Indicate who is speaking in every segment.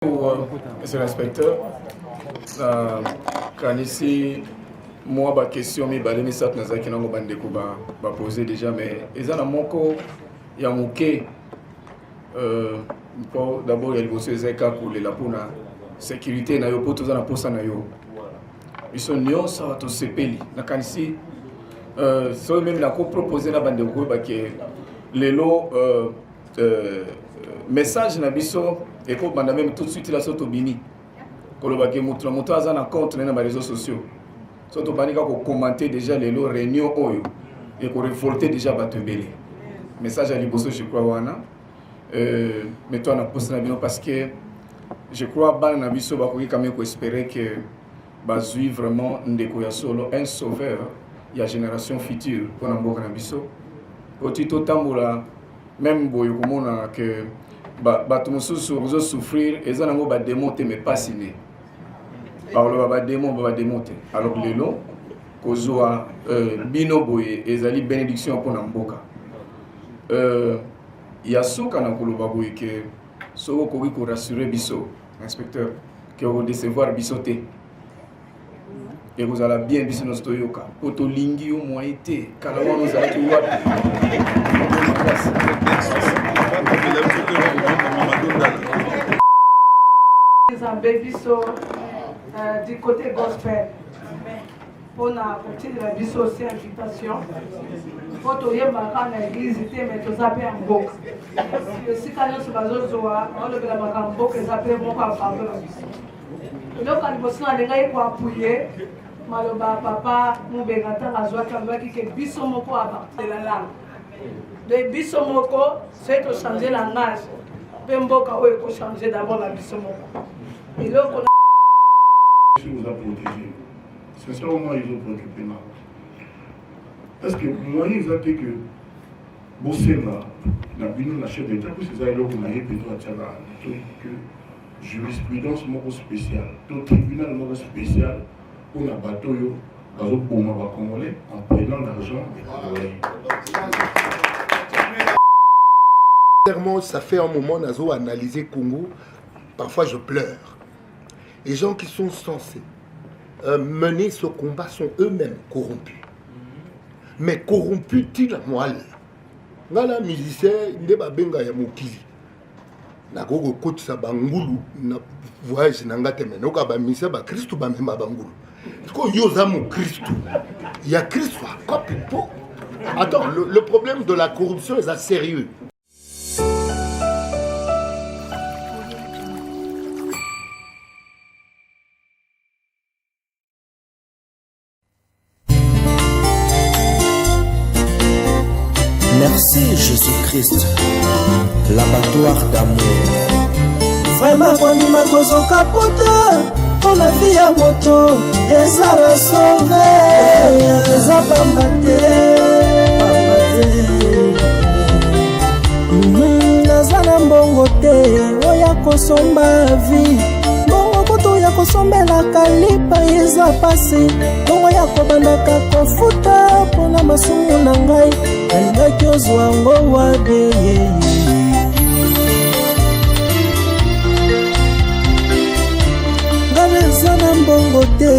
Speaker 1: Monsieur l'inspecteur, quand ici, moi, ma question, mais balé ça, nous avons qui n'ont posé déjà, mais ils ont mon co, il y a mon quai. D'abord, il y a le monsieur Zeka pour les lapuna sécurité, na yo pour tous en posa na yo. Ils sont nions ça va tous se peli. Na quand ici, so même la co proposé la bande ko ba que les lots message na biso et ko banda même tout de suite la soto bini. Ko lo ba que moto aza na compte na les réseaux sociaux. Soto banika ko commenter déjà les lots réunion oyo et ko révolter déjà batembele. Message à liboso je crois wana. Mais toi on a posté na bino parce que je crois que na biso ba ko quand même ko espérer que bazui vraiment ndeko ya solo un sauveur ya génération future pour mboka na biso. Otito tambola même boyo komona que bato mosusu ozo souffrir eza nango ba démonter mais pas signé. Alors ba démonter. Alors lelo kozwa bino boye ezali bénédiction pour na mboka. Ya soka na koloba boye que soko koki ko rassurer biso inspecteur que vous décevoir bisoté. Et vous allez bien biso no stoyoka. Poto lingi au moins été kala wana nous allons voir.
Speaker 2: Du côté gospel, on a continué la biso aussi invitation. Quand on y a marqué dans l'église, mais tout ça peut en boucle. Si quand on se base au zoa, on le met en boucle, ça peut beaucoup en parler. Donc quand on se met à appuyer, maloba papa, mon bégata la joie quand on dit que biso moko a de la langue. Le biso moko, c'est de changer la langage. Pemboka il faut changer d'abord la biso moko. Et donc on
Speaker 3: vous a protégé. C'est ça au moins ils ont préoccupé. Parce que moi, ils ont dit que Bossema, la chef d'État, que c'est ça, il a que jurisprudence spéciale, tout tribunal spécial, pour la bataille, pour les Congolais, en prenant l'argent des Congolais.
Speaker 4: Clairement, ça fait un moment, Nazo analyser Congo, parfois je pleure. Les gens qui sont censés mener ce combat sont eux-mêmes corrompus. Mais corrompus-ils à moi? Ngala musicien, ndeba benga ya mokili. Na gogo kotisa bangulu na voyage na ngate menoka ba musicien ba Christ ba memba bangulu. Ko yoza mo Christ. Il y a Christ quoi pour. Attends, le problème de la corruption est assez sérieux.
Speaker 5: Merci Jésus-Christ, l'abattoir d'amour.
Speaker 6: Vraiment, quand il m'a causé au capote, pour la vie à moto, et ça va sauver, et ça va m'abattre. Nazana mbongo te, oya kosomba vie. Mbongo kutu ya kosombela kalipa eza pasi. Mbongo ya kobandaka kofuta, pona masumu na ngai. Alingaki ozwa ngo wabe Ngabeza na mbongo te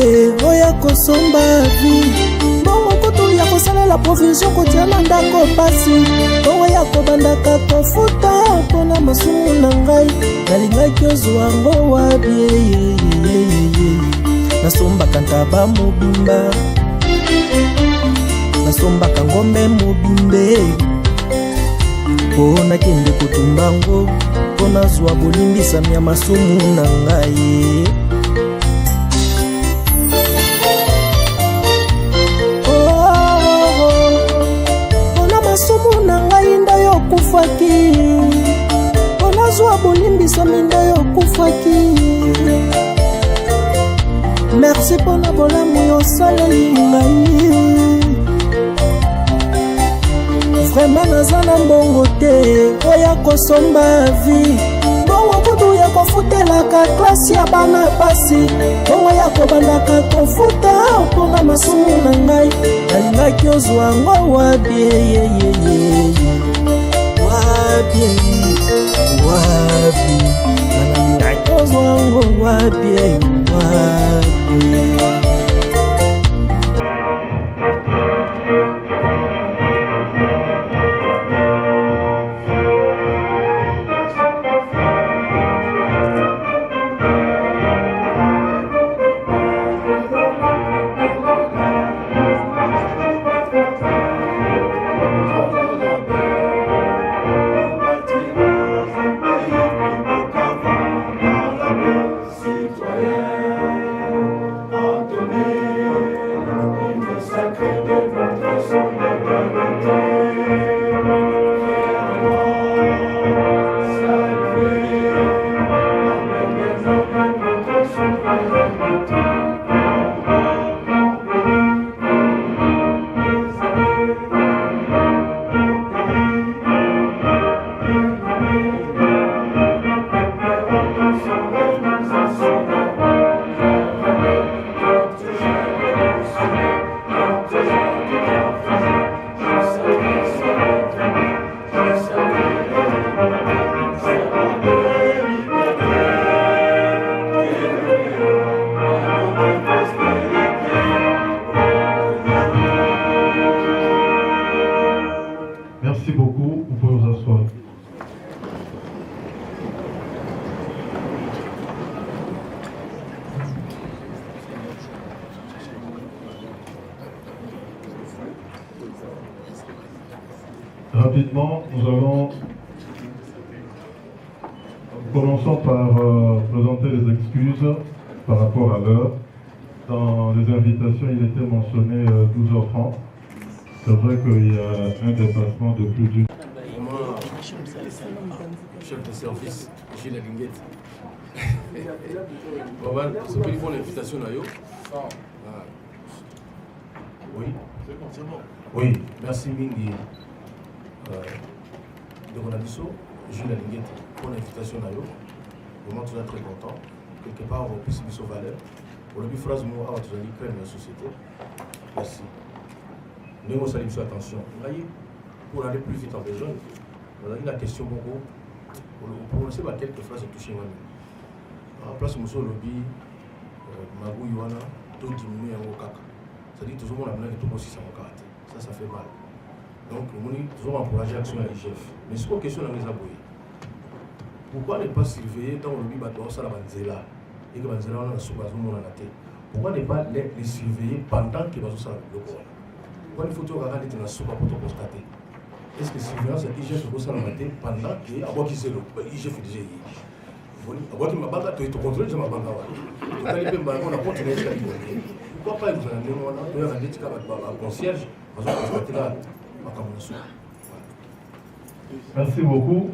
Speaker 6: oya kosomba vi mbongo kutu ya kosalela provision kotia na ndako pasi mbongo ya kobandaka kofuta mpona masumu na ngai nalingaki ozwa ngo wabe nasombaka ntaba mobimba nasombaka ngombe mobimbe mpo nakende kotumba ngo mpo nazwa bolimbisami ya masumu na ngai mpona masumu na ngai nda yokufaki mpo nazwa bolimbisami nda yokufaki merci mpona bolamu yosaleli ngai Vraiment nazana mbongo te oya kosomba vi mbongo kutu ya kofutelaka klasi ya bana pasi mbongo ya kobandaka kofuta mpona masumu na ngai nalingaki ozwa ngo wabie wabie ozwango wabie wabie.
Speaker 7: Merci beaucoup, vous pouvez vous asseoir. Rapidement, commençons par présenter les excuses par rapport à l'heure. Dans les invitations, il était mentionné 12h30. C'est vrai qu'il y a un dépassement de plus d'une.
Speaker 1: Chef de service, Gilles Linguette. C'est une bonne invitation à vous. Oui, c'est bon. Oui, merci Mingi. De Ronaldiso, Gilles Linguette, pour l'invitation à vous. Vraiment, tu es très content. Quelque part, on puisse se valeur. Pour le but, phrase, moi, tu as dit créer la société. Merci. Nous avons salué sur attention. Pour aller plus vite en besoin, on a dit la question beaucoup. Pour prononcer quelques phrases touchées. En place, nous sommes lobby, Magou Yohana, tout diminuer en Okaka. C'est-à-dire que tout le monde a besoin de tout aussi sans karaté. Ça fait mal. Donc, nous avons toujours encouragé l'action à l'IGF. Mais c'est une question dans les aboués. Pourquoi ne pas surveiller dans le lobby bateau ça la banzela et que banzela on a sous-basé mon anaté? Pourquoi ne pas les surveiller pendant que bateau ça le corps? Pourquoi il faut toujours regarder dans la soupe pour te constater? Est-ce que surveillance est IGF pour ça la matin pendant que avant qu'il se le IGF disait avant qu'il m'a banque tu contrôles je m'a banque on a les on a continué à pourquoi pas vous allez on a regarder tika ba concierge parce que constater là
Speaker 7: Merci beaucoup.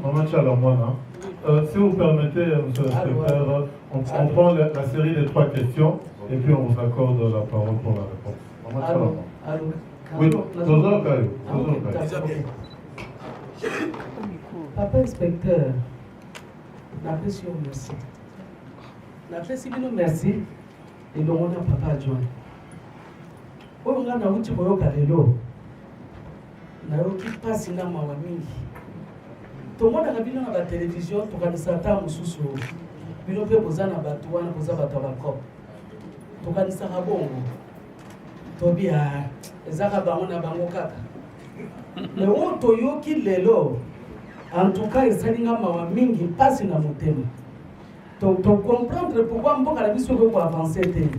Speaker 7: Si vous permettez, monsieur le secrétaire, on prend la série des 3 questions et puis on vous accorde la parole pour la réponse. Oui, toujours Kayo.
Speaker 2: Papa inspecteur, l'appréciation merci. L'appréciation merci et donc on a papa adjoint. On a un outil pour le carrello. Nayoki pasi na mawa mingi. Tomona kabino na ba télévision tokanisa ta mususu. Bino pe bozana batu wana boza batu bakop. Tokanisa kabongo. Tobia ezaka bango na bango kaka. Le oto yoki lelo. En tout cas, esalinga mawa mingi pasi na motema. To comprendre pourquoi mboka la biso ko avancer te.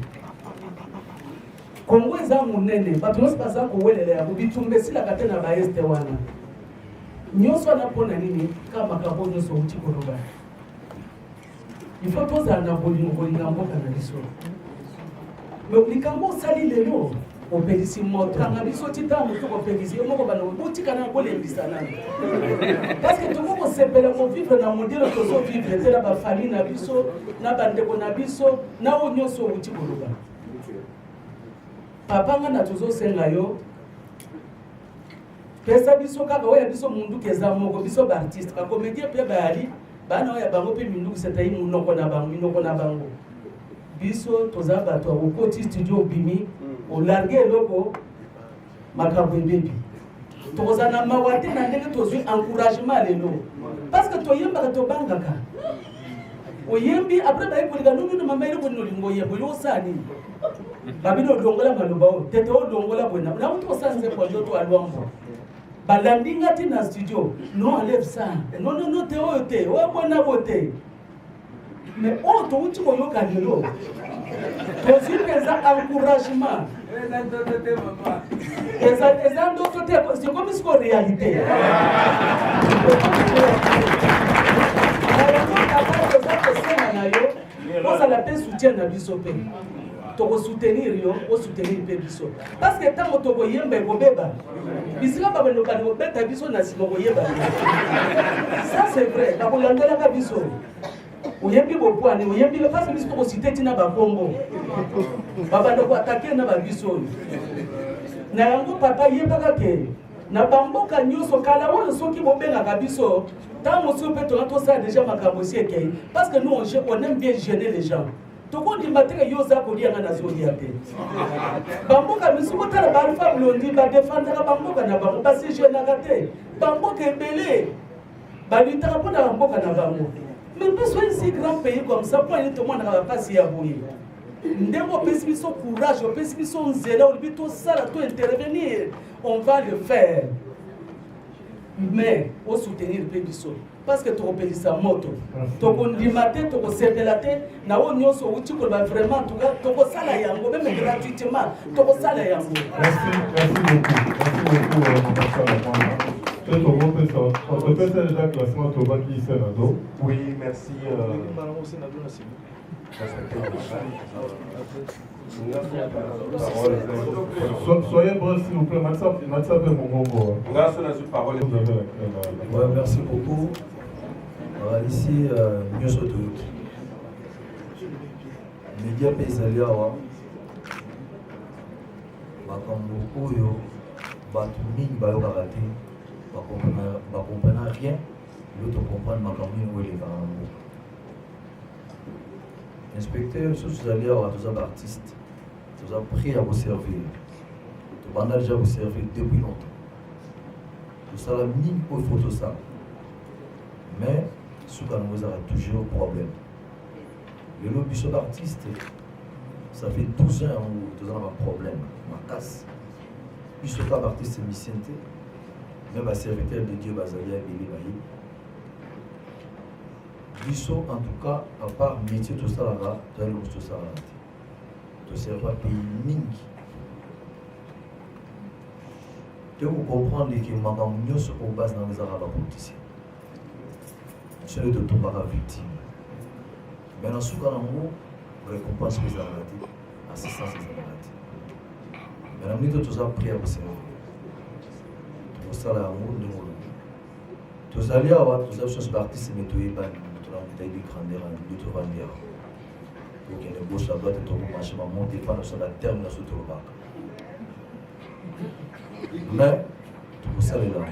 Speaker 2: Kongo eza munene, bato nyonso baza kowelela ya bitumbe sila kate na baeste wana. Nyonso wana mpona nini ka makambo nyonso outi koloba. Il faut tozala na bolingo kolinga mboka na biso. Mais likambo osali lelo opelisi moto kanga biso ti ntango mosuku opelisi yo moko bana botika na kolembisa nani. Parce que toko kosepela kovivre na mondelo tozovivre te na bafamille na biso na bandeko na biso na oyo nyonso outi koloba. Papa nga na tozo senga yo pesa biso kaka oya biso mundu keza moko biso ba artiste ka comédie pe bali bana oya bango pe mindu seta yi munoko na bango biso toza bato au côté studio bimi o larguer loko makambo bebi toza na mawate na ndenge tozo encouragement lelo parce que toyemba to bangaka
Speaker 8: oyembi après bayi kolika nunu mama ile bonno lingo yembo yo sani babino dongola malobao tete o dongola bonna na uto sanze kwa joto alwambo balandinga ti na studio non enlève ça non te o te o bona bote mais o to uti ko yoka lelo to si pesa encouragement eza ndoto te c'est comme si ko réalité on la paix soutien na biso pe to soutenir yo o soutenir pe biso parce que tant to yemba ko beba bisika ba beno ka beta biso na simo ko yeba ça c'est vrai ba ko landola ka biso oyembi bo poane oyembi le parce que biso ko cité tina ba bongo baba ndo ko attaquer na ba biso na yango papa yeba ka ke na bamboka nyonso kala oyo soki bobengaka biso ntango mosusu mpe tonga tosala déjà makambo esi ekei parce que nous on aime bien gêner les gens tokondima teke yo oza kolianga nazolia te bamboka misusu kotala baalpha blondi badefandaka bamboka na bango basigenaka te bamboka ebele balutaka mpo na bamboka na bango mais biso esi grand pays comme ça mpo ani tomonaka bapasi ya boye ndenge opesi biso courage opesi biso nzela olobi tosala to intervenir on va le faire mais au soutenir mpe biso parce que tokopelisa moto tokondima te tokosepela te na oyo nyonso outi koloba vraiment tokosala yango meme gratuitement tokosala yango.
Speaker 7: On peut faire déjà classement Toba qui Sénado.
Speaker 9: Oui, merci.
Speaker 7: Soyez bref s'il vous plaît, Matsa fait mon bongo.
Speaker 10: Ouais, merci beaucoup. Ici, mieux sur tout. Média Paysalia, Bakambo, Oyo, Batuming, Bayogarate, Bakompana rien, l'autre comprendre Makambo, où il est Bakambo. Inspecteur, si vous allez avoir tous les artistes, vous avez pris à vous servir. Vous avez déjà vous servir depuis longtemps. Vous avez mis au photo ça. Mais, ce que nous avons toujours un problème. Le lobby d'artiste, ça fait 12 ans où nous avons un problème, ma casse. Puis ce cas d'artiste, c'est Vicente, même un serviteur de Dieu, Bazalia et Bélibaï. Biso, en tout cas, à part métier, tout ça là-bas, tu as le tout ça là-bas. Tu ne sais pas pays ming. Tu vous comprendre que madame mieux se base dans les arabes politiciens. Ce n'est de tomber à victime. Mais dans ce cas, on récompense les arabes, assistance les arabes. Mais dans le tout ça, prière pour ça. Tout ça là, on nous. Tout ça là, tout ça, ce artiste, mais tout est pas. Taille de grandeur en lutte vanguard. Donc il y a une gauche à droite et tout le marché va monter pas sur la terme dans ce tour bac. Mais tout ça est là.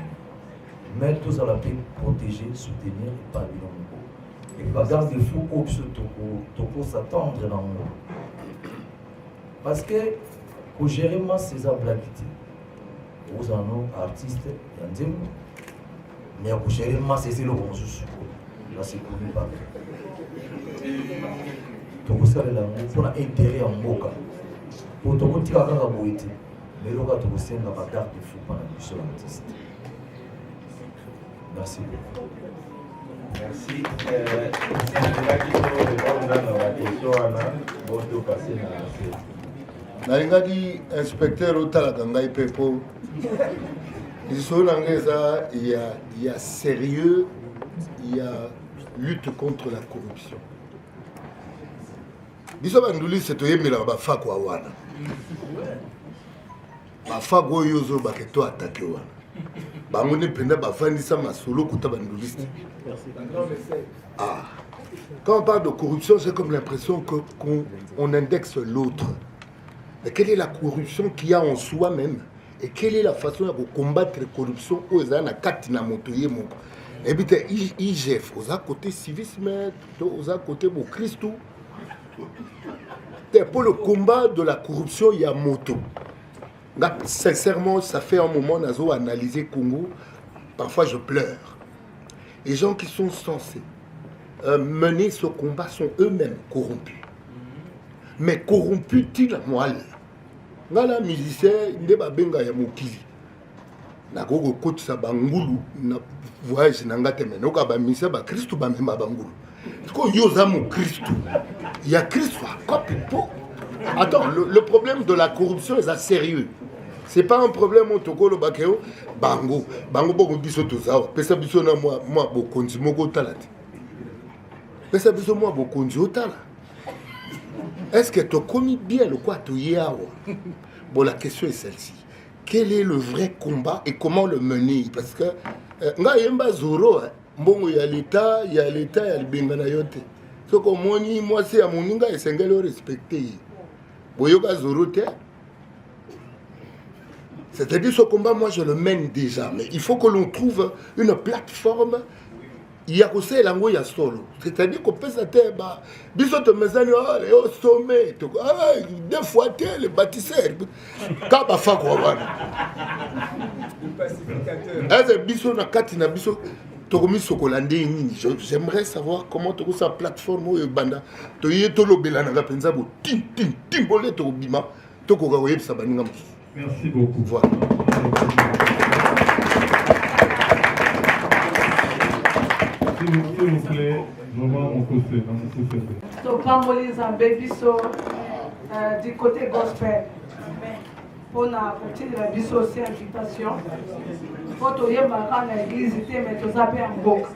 Speaker 10: Mais tout ça la paix protéger, soutenir et pas bilan. Et pas garder fou au ce toko s'attendre dans le monde. Parce que pour gérer ma ces habiletés, vous en avez artistes, il y a un mais pour gérer ma c'est le bon sous. Là, c'est connu par tout ça là, on a intérêt en moka. Pour tout petit cas à boiter, mais le gars tout ça n'a pas garde de fou pendant le seul artiste. Merci beaucoup.
Speaker 9: Merci.
Speaker 4: Nalingaki inspecteur Otalagangai Pepo. Il y a sérieux, il y a lutte contre la corruption. Biso banduli c'est oyemela ba fakwa wana. Ba fakwa yozo ba keto attaquer wana. Bango ne penda ba fandisa masolo kuta banduliste. Ah. Quand on parle de corruption, c'est comme l'impression qu'on indexe l'autre. Mais quelle est la corruption qu'il y a en soi-même? Et quelle est la façon de combattre la corruption aux ana katina motoye moko? Et bien, IGF, aux à côté civisme, aux à côté de Christ. Pour le combat de la corruption, il y a moto. Sincèrement, ça fait un moment que j'ai analysé Congo. Parfois, je pleure. Les gens qui sont censés mener ce combat sont eux-mêmes corrompus. Mais corrompus-ils à moi? Ngala musicien ndeba benga ya mokili. Na koko kotisa bangulu na voyage na ngate mena ka ba misa ba Christ ba mema bangulu. Ko yoza mo Christ. Il y a Christ quoi pipo. Attends, le problème de la corruption est sérieux. C'est pas un problème au Tokolo Bakeo bango boko biso tozawa. Pesa biso na moi bokonzi moko talati. Pesa biso moi bokonzi otala. Est-ce que tu as commis bien le quoi tu y as? Bon, la question est celle-ci. Quel est le vrai combat et comment le mener? Parce que nga yemba zoro, bon il y a l'État, il y a le bengana yote. Ce que moi c'est à mon inga et c'est le respecter. Boyoga zoro te. C'est-à-dire ce combat, moi je le mène déjà, mais il faut que l'on trouve une plateforme. Il y a aussi l'ango ya solo. C'est-à-dire qu'on peut s'attendre à biso te mesani au sommet. Deux fois le bâtisseur. Kaba fa kwa wana. Eze biso na kati na biso tokomi sokolande nini. J'aimerais savoir comment tu sa plateforme au banda. To yé to lobela na penza bo tim bolé to bima to ko ga yebisa baninga.
Speaker 7: Merci beaucoup.
Speaker 4: Voilà.
Speaker 7: S'il vous plaît, vraiment mon côté, dans mon côté.
Speaker 2: So, Pambolise en Bébiso, du côté gospel. On a continué la biso aussi invitation. Pour tout le monde dans l'église, mais tout ça peut en boucle.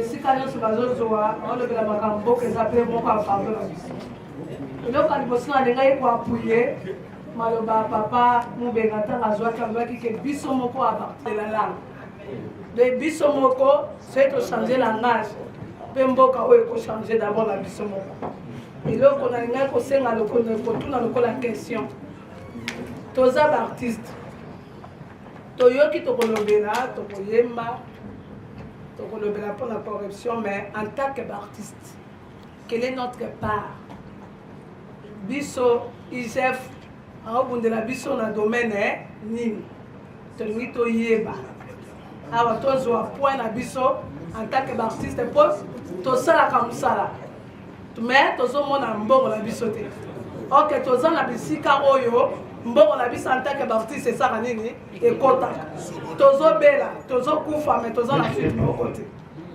Speaker 2: Si quand on se base sur ça, on le fait en boucle, ça peut beaucoup en parler la biso. Donc, quand on a des gens qui ont appuyé, maloba papa, mon bégata, la joie qui est biso moko à partir de la langue. Le bisomoko, c'est de changer le langage. Pemboka, il faut changer d'abord la bisomoko. Et là, on a une question, on a la question. Tous les artistes, Toyoki Tokolobera, Tokoyemba, Tokolobera pour la corruption, mais en tant qu'artiste, quelle est notre part? Biso, ISF, en haut de la biso dans le domaine, Nini, Toyoki Toyeba. Alors, tous les points à biso en tant qu'artiste, tous ça comme ça. Mais tous les monde en bon la biso. Ok, tous les la bisika oyo, bon la biso en tant qu'artiste, c'est ça nini et kota. Tous les bella, tous les kufa, mais tous les la suite de côté.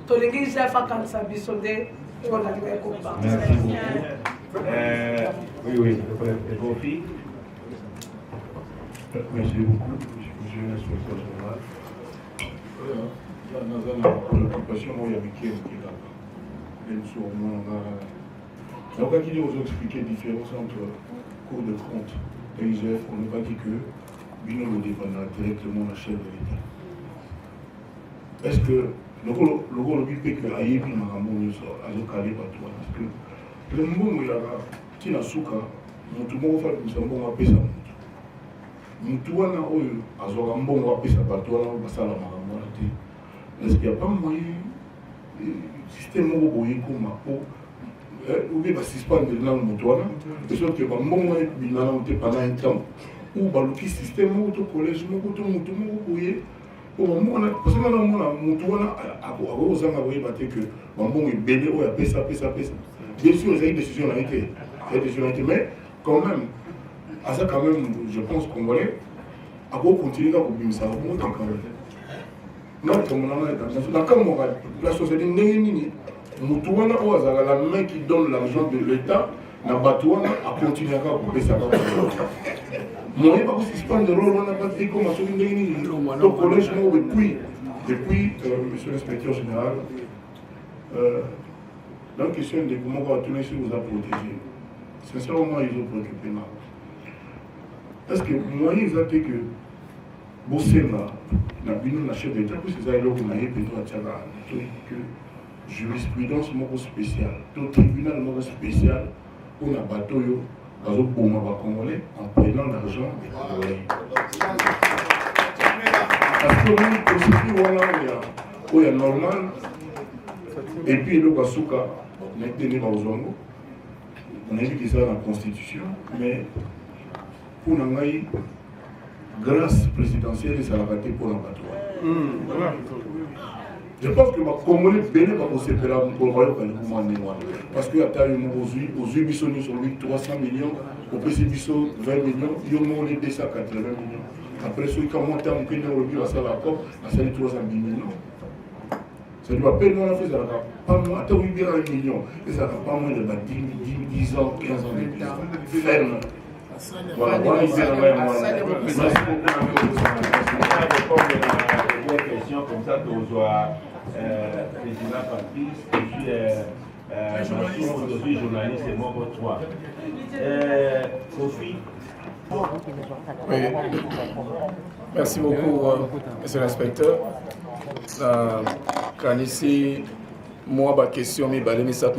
Speaker 2: Tous les gens qui font comme ça biso de on a les combat.
Speaker 7: Merci beaucoup.
Speaker 3: Oui, les vos filles. Merci beaucoup. Je suis l'inspecteur général. Dans une préoccupation, il y a qui est là. Même sur moi, donc, il vous expliquer la différence entre cours de compte et IGF. On n'a pas dit que Bino le dépendra directement la chef de l'État. Est-ce que le rôle du pays que Aïe m'a ramené à Zokale Patoua? Parce que le monde où il y a Tina Souka, tout le monde va faire un bon appel ça. Moutoua na oyo azora mbongo apesa bato wana basala makambo wana te. Est-ce qu'il n'y a pas moyen système moko boye koma po ou bien basuspendre na moto wana de sorte que bambongo ebima na te pendant un temps ou baluki système moko to collège moko to moto moko boye po bambongo parce que na mona moto wana akozanga boyeba te que bambongo ebele oyo apesa. Bien sûr ezali décision na été mais quand même à ça quand même, je pense congolais, à quoi continuer à ça va monter quand même. Non, comme on a dans la société n'est la main qui donne l'argent de l'État, n'a pas à continuer à couper ça. Moi, il n'y a pas de suspendre de rôle, on n'a pas dit comment on a donc collège depuis monsieur l'inspecteur général, dans la question de comment on va tourner sur vous a protégé. Sincèrement, ils ont préoccupé mal. Parce que moi, ils ont dit que Bossema, la chef d'État, c'est ça, que jurisprudence spéciale, le tribunal spécial, pour un bateau, Congolais, en prenant l'argent des Congolais. Parce que nous, procédure, il y a normal, et puis le Basuka, on a été dans Zongo, on a dit que c'est dans la Constitution, mais pour la grâce présidentielle, ça a raté pour la bateau. Je pense que ma Congolais béné va se faire parce que à taille aux yeux sur 300 millions, au précis 20 millions, il y a 280 millions. Après ceux qui ont monté en pays au à la COP, à 310 millions. Ça doit payer moins, ça n'a pas moins, attends, 8 millions, et ça n'a pas moins de 10 ans, 15 ans de ferme. Voilà, voilà, il y a
Speaker 11: une question comme ça, tu dois président Patrice, et puis aujourd'hui journaliste et moi pour toi. Kofi.
Speaker 1: Oui. Merci beaucoup, monsieur l'inspecteur. Quand ici, moi, ma question, mais les ça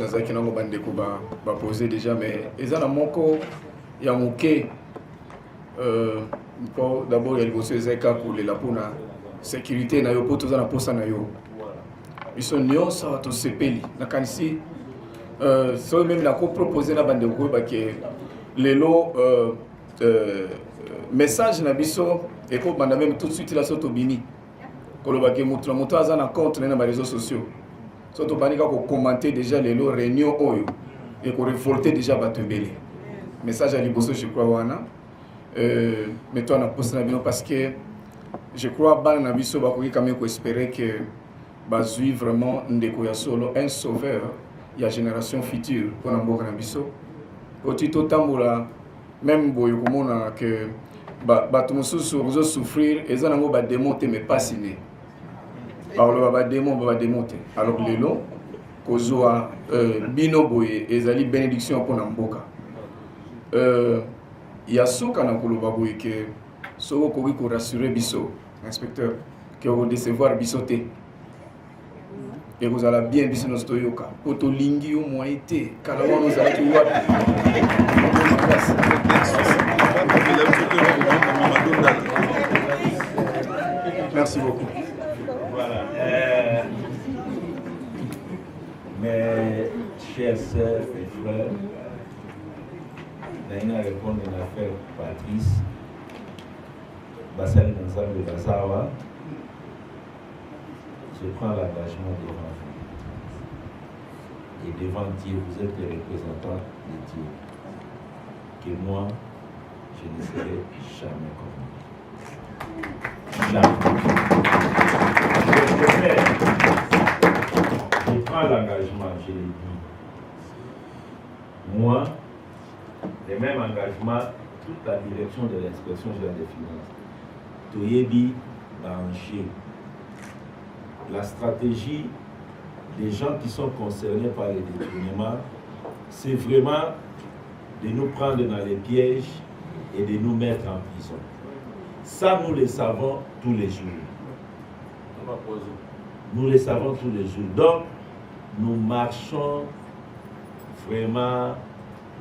Speaker 1: va poser déjà, mais ils ont mon corps, il y a mon quai. D'abord, il y a le monsieur Zeka pour la sécurité, na yo pour tous na posa na yo. Ils sont nions ça va tout se peli. Na quand ici, ça même la co proposer na bande ko ba que les lots message na biso et ko banda même tout de suite la soto bini. Koloba ke moto aza na compte na réseaux sociaux. Soto banika ko commenter déjà les lots réunion oyo et ko révolter déjà batebele. Message à liboso je crois wana. Mais toi na posa na bino parce que je crois que Nabiso va quand même espérer que Bazui vraiment ndeko ya solo un sauveur il y a génération future pour Namboka Nabiso. Petit tambola même boyo komona que bato mususu ozo souffrir eza nango ba démonter mais pas signé. Alors ba démonter. Alors lelo kozwa bino boye ezali bénédiction pour Namboka. Ya soka na koloba boye que soko koki ko rassurer biso inspecteur que vous décevoir bisoté et vous allez bien biso no stoyoka poto lingi au moins été kala wana nous allons voir merci beaucoup.
Speaker 11: Voilà. Mes chers sœurs et frères, Naina répond à l'affaire Patrice. Bassel Nzambe Bazawa, je prends l'engagement devant vous. Et devant Dieu, vous êtes les représentants de Dieu. Que moi, je ne serai jamais comme vous. Jamais. Je prends l'engagement, je l'ai dit. Moi, le même engagement, toute la direction de l'inspection générale des finances. Toyebi danger. La stratégie des gens qui sont concernés par les détournements, c'est vraiment de nous prendre dans les pièges et de nous mettre en prison. Ça, nous le savons tous les jours. Nous le savons tous les jours. Donc, nous marchons vraiment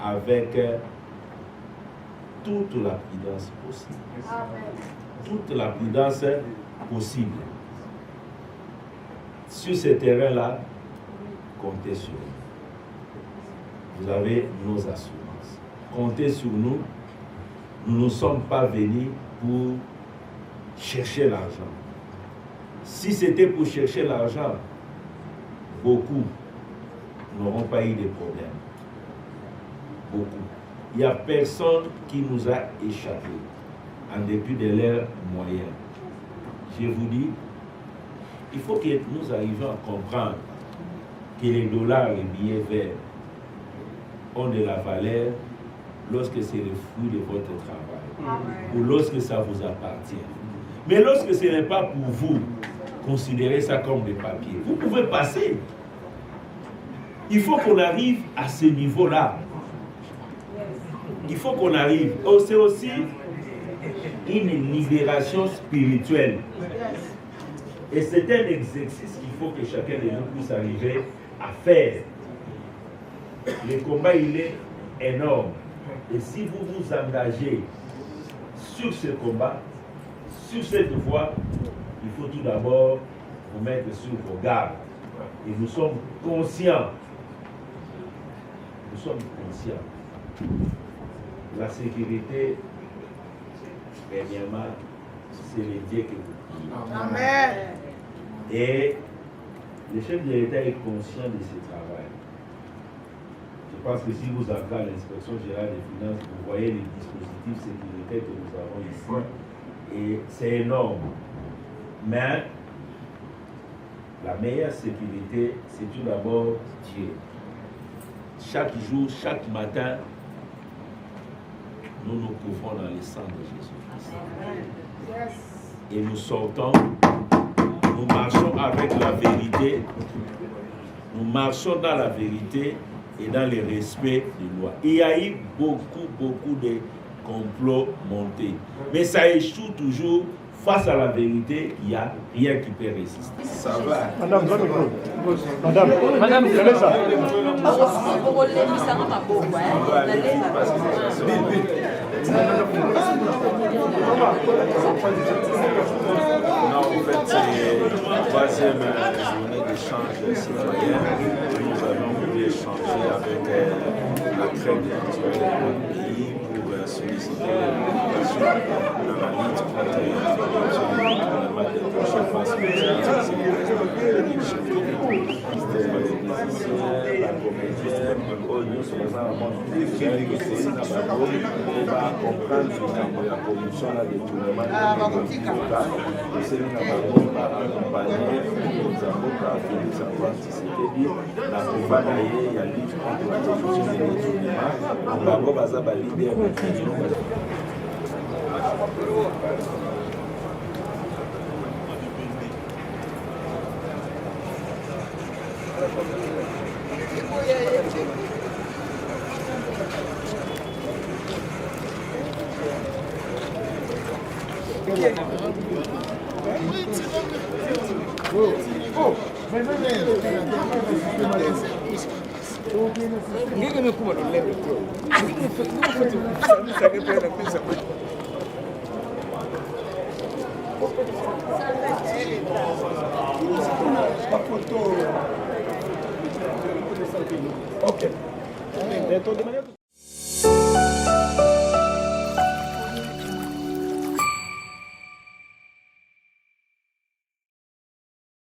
Speaker 11: avec toute la prudence possible. Toute la prudence possible. Sur ce terrain-là, comptez sur nous. Vous avez nos assurances. Comptez sur nous. Nous ne sommes pas venus pour chercher l'argent. Si c'était pour chercher l'argent, beaucoup n'auront pas eu de problème. Beaucoup. Il n'y a personne qui nous a échappé en dépit de leurs moyens. Je vous dis, il faut que nous arrivions à comprendre que les dollars et les billets verts ont de la valeur lorsque c'est le fruit de votre travail ou lorsque ça vous appartient. Mais lorsque ce n'est pas pour vous, considérez ça comme des papiers. Vous pouvez passer. Il faut qu'on arrive à ce niveau-là. Il faut qu'on arrive. Oh, c'est aussi une libération spirituelle. Et c'est un exercice qu'il faut que chacun de nous puisse arriver à faire. Le combat, il est énorme. Et si vous vous engagez sur ce combat, sur cette voie, il faut tout d'abord vous mettre sur vos gardes. Et nous sommes conscients. Nous sommes conscients. La sécurité, premièrement, c'est le Dieu que vous priez.
Speaker 2: Amen.
Speaker 11: Et Le chef de l'État est conscient de ce travail. Je pense que si vous entrez à l'inspection générale des finances, vous voyez les dispositifs sécuritaires que nous avons ici. Et c'est énorme. Mais la meilleure sécurité, c'est tout d'abord Dieu. Chaque jour, chaque matin, nous nous couvrons dans le sang de Jésus-Christ. Et nous sortons, nous marchons avec la vérité, nous marchons dans la vérité et dans le respect des lois. Il y a eu beaucoup de complots montés. Mais ça échoue toujours. Face à la vérité, il n'y a rien qui peut résister. Ça va.
Speaker 12: Madame, quelle est ça?
Speaker 11: Non, en fait, c'est la troisième journée d'échange citoyen. Nous avons voulu échanger avec la crème naturelle du pays pour solliciter l'implication dans la lutte contre les détournements des prochaines phases
Speaker 12: Ok.